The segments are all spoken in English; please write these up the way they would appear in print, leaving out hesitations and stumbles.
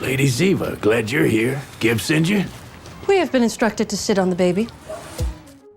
Lady Ziva, glad you're here. Gib send you? We have been instructed to sit on the baby.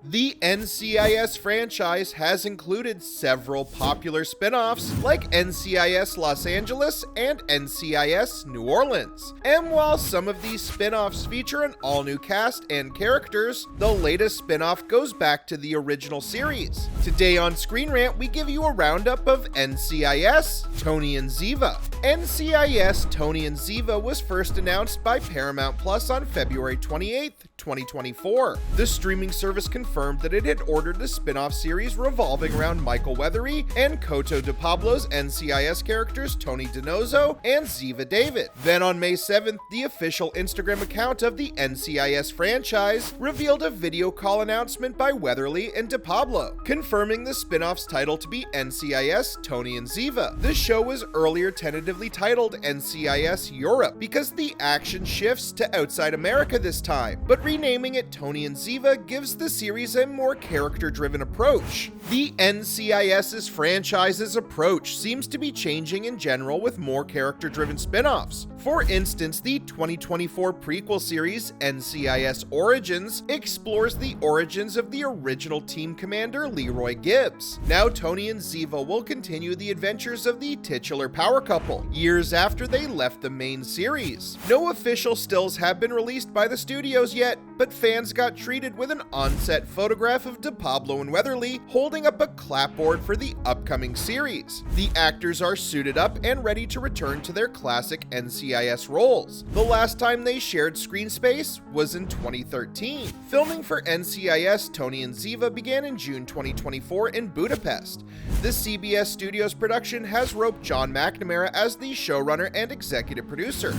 The NCIS franchise has included several popular spin-offs like NCIS Los Angeles and NCIS New Orleans. And while some of these spin-offs feature an all-new cast and characters, the latest spin-off goes back to the original series. Today on ScreenRant, we give you a roundup of NCIS Tony and Ziva. NCIS Tony and Ziva was first announced by Paramount Plus on February 28th, 2024. The streaming service confirmed that it had ordered the spin-off series revolving around Michael Weathery and Cote de Pablo's NCIS characters Tony DiNozzo and Ziva David. Then on May 7th, the official Instagram account of the NCIS franchise revealed a video call announcement by Weatherly and de Pablo, confirming the spin-off's title to be NCIS Tony and Ziva. The show was earlier tentatively titled NCIS Europe because the action shifts to outside America this time, but renaming it Tony and Ziva gives the series a more character-driven approach. The NCIS's franchise's approach seems to be changing in general with more character-driven spin-offs. For instance, the 2024 prequel series NCIS Origins explores the origins of the original team commander Leroy Gibbs. Now Tony and Ziva will continue the adventures of the titular power couple, years after they left the main series. No official stills have been released by the studios yet, but fans got treated with an on-set photograph of de Pablo and Weatherly holding up a clapboard for the upcoming series. The actors are suited up and ready to return to their classic NCIS roles. The last time they shared screen space was in 2013. Filming for NCIS Tony and Ziva began in June 2024 in Budapest. The CBS Studios production has roped John McNamara as the showrunner and executive producer.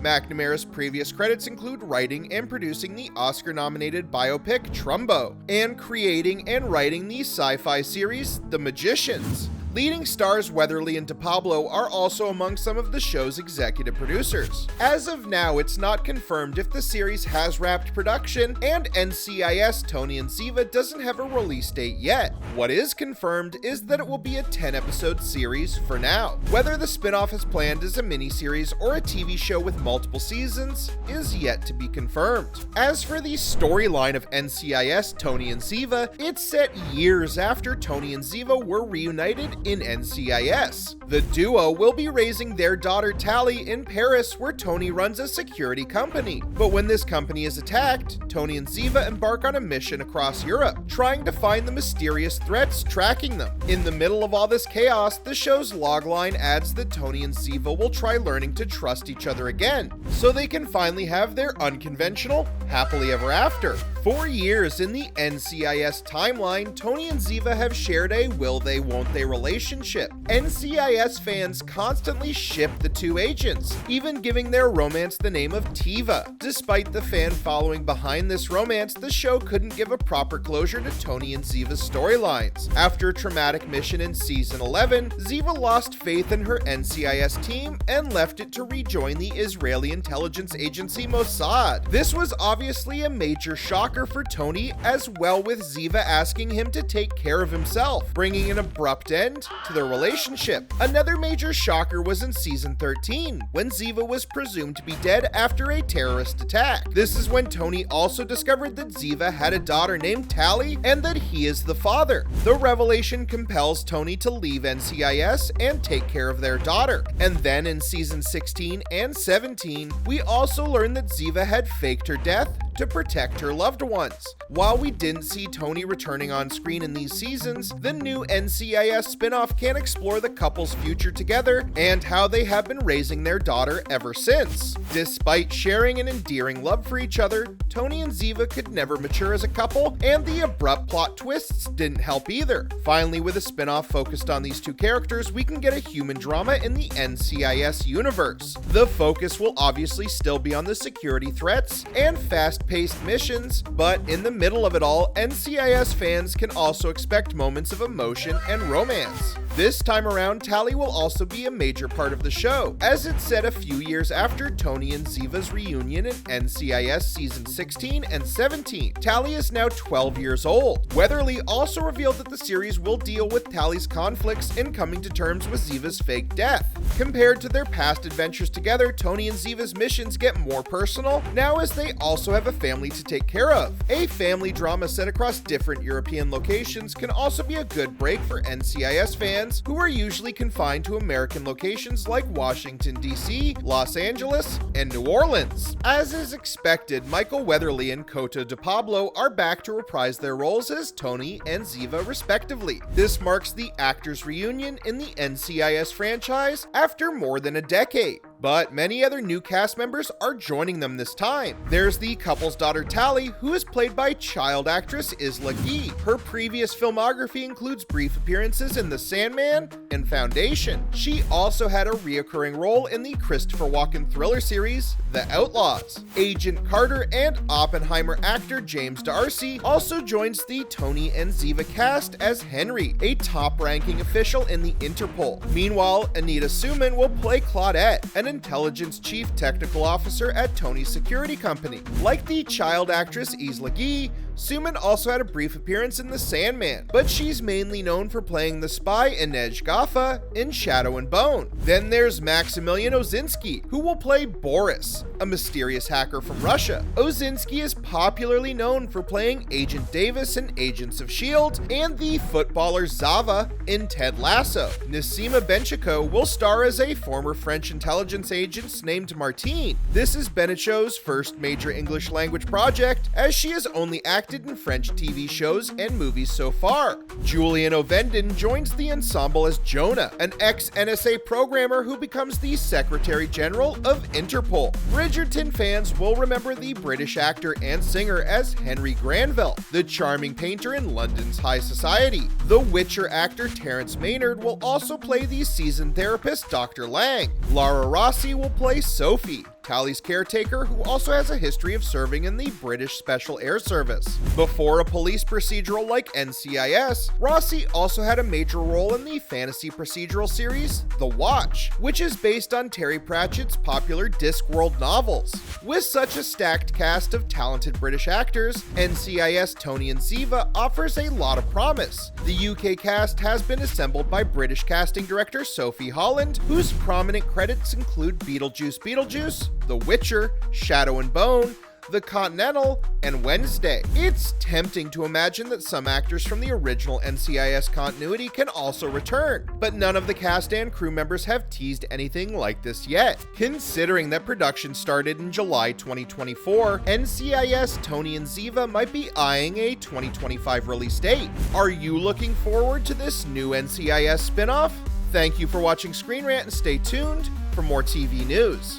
McNamara's previous credits include writing and producing the Oscar-nominated biopic Trumbo, and creating and writing the sci-fi series The Magicians. Leading stars Weatherly and de Pablo are also among some of the show's executive producers. As of now, it's not confirmed if the series has wrapped production, and NCIS Tony and Ziva doesn't have a release date yet. What is confirmed is that it will be a 10-episode series for now. Whether the spin-off is planned as a miniseries or a TV show with multiple seasons is yet to be confirmed. As for the storyline of NCIS Tony and Ziva, it's set years after Tony and Ziva were reunited in NCIS. The duo will be raising their daughter Tali in Paris, where Tony runs a security company. But when this company is attacked, Tony and Ziva embark on a mission across Europe, trying to find the mysterious threats tracking them. In the middle of all this chaos, the show's logline adds that Tony and Ziva will try learning to trust each other again, so they can finally have their unconventional, happily ever after. For years in the NCIS timeline, Tony and Ziva have shared a will they won't they relationship. NCIS fans constantly ship the two agents, even giving their romance the name of Tiva. Despite the fan following behind this romance, the show couldn't give a proper closure to Tony and Ziva's storylines. After a traumatic mission in season 11, Ziva lost faith in her NCIS team and left it to rejoin the Israeli intelligence agency Mossad. This was obviously a major shocker for Tony, as well, with Ziva asking him to take care of himself, bringing an abrupt end to their relationship. Another major shocker was in season 13, when Ziva was presumed to be dead after a terrorist attack. This is when Tony also discovered that Ziva had a daughter named Tali and that he is the father. The revelation compels Tony to leave NCIS and take care of their daughter. And then in season 16 and 17, we also learned that Ziva had faked her death to protect her loved ones. While we didn't see Tony returning on screen in these seasons, the new NCIS spin-off can explore the couple's future together and how they have been raising their daughter ever since. Despite sharing an endearing love for each other, Tony and Ziva could never mature as a couple, and the abrupt plot twists didn't help either. Finally, with a spin-off focused on these two characters, we can get a human drama in the NCIS universe. The focus will obviously still be on the security threats and fast-paced missions, but in the middle of it all, NCIS fans can also expect moments of emotion and romance. This time around, Tali will also be a major part of the show, as it's set a few years after Tony and Ziva's reunion in NCIS Season 16 and 17. Tali is now 12 years old. Weatherly also revealed that the series will deal with Tali's conflicts in coming to terms with Ziva's fake death. Compared to their past adventures together, Tony and Ziva's missions get more personal now, as they also have a family to take care of. A family drama set across different European locations can also be a good break for NCIS fans who are usually confined to American locations like Washington, D.C., Los Angeles, and New Orleans. As is expected, Michael Weatherly and Cote de Pablo are back to reprise their roles as Tony and Ziva respectively. This marks the actors' reunion in the NCIS franchise after more than a decade. But many other new cast members are joining them this time. There's the couple's daughter Tali, who is played by child actress Isla Guy. Her previous filmography includes brief appearances in The Sandman and Foundation. She also had a reoccurring role in the Christopher Walken thriller series, The Outlaws. Agent Carter and Oppenheimer actor James D'Arcy also joins the Tony and Ziva cast as Henry, a top-ranking official in the Interpol. Meanwhile, Anita Suman will play Claudette, an intelligence chief technical officer at Tony's security company. Like the child actress Isla Guy, Suman also had a brief appearance in The Sandman, but she's mainly known for playing the spy Inej Gaffa in Shadow and Bone. Then there's Maximilian Ozinski, who will play Boris, a mysterious hacker from Russia. Ozinski is popularly known for playing Agent Davis in Agents of S.H.I.E.L.D. and the footballer Zava in Ted Lasso. Nassima Benchiko will star as a former French intelligence agent named Martine. This is Benichot's first major English language project, as she has only acted in French TV shows and movies so far. Julian Ovenden joins the ensemble as Jonah, an ex-NSA programmer who becomes the Secretary General of Interpol. Bridgerton fans will remember the British actor and singer as Henry Granville, the charming painter in London's high society. The Witcher actor Terrence Maynard will also play the seasoned therapist Dr. Lang. Lara Rossi will play Sophie, Tali's caretaker, who also has a history of serving in the British Special Air Service. Before a police procedural like NCIS, Rossi also had a major role in the fantasy procedural series The Watch, which is based on Terry Pratchett's popular Discworld novels. With such a stacked cast of talented British actors, NCIS Tony and Ziva offers a lot of promise. The UK cast has been assembled by British casting director Sophie Holland, whose prominent credits include Beetlejuice, The Witcher, Shadow and Bone, The Continental, and Wednesday. It's tempting to imagine that some actors from the original NCIS continuity can also return, but none of the cast and crew members have teased anything like this yet. Considering that production started in July 2024, NCIS Tony and Ziva might be eyeing a 2025 release date. Are you looking forward to this new NCIS spinoff? Thank you for watching Screen Rant, and stay tuned for more TV news.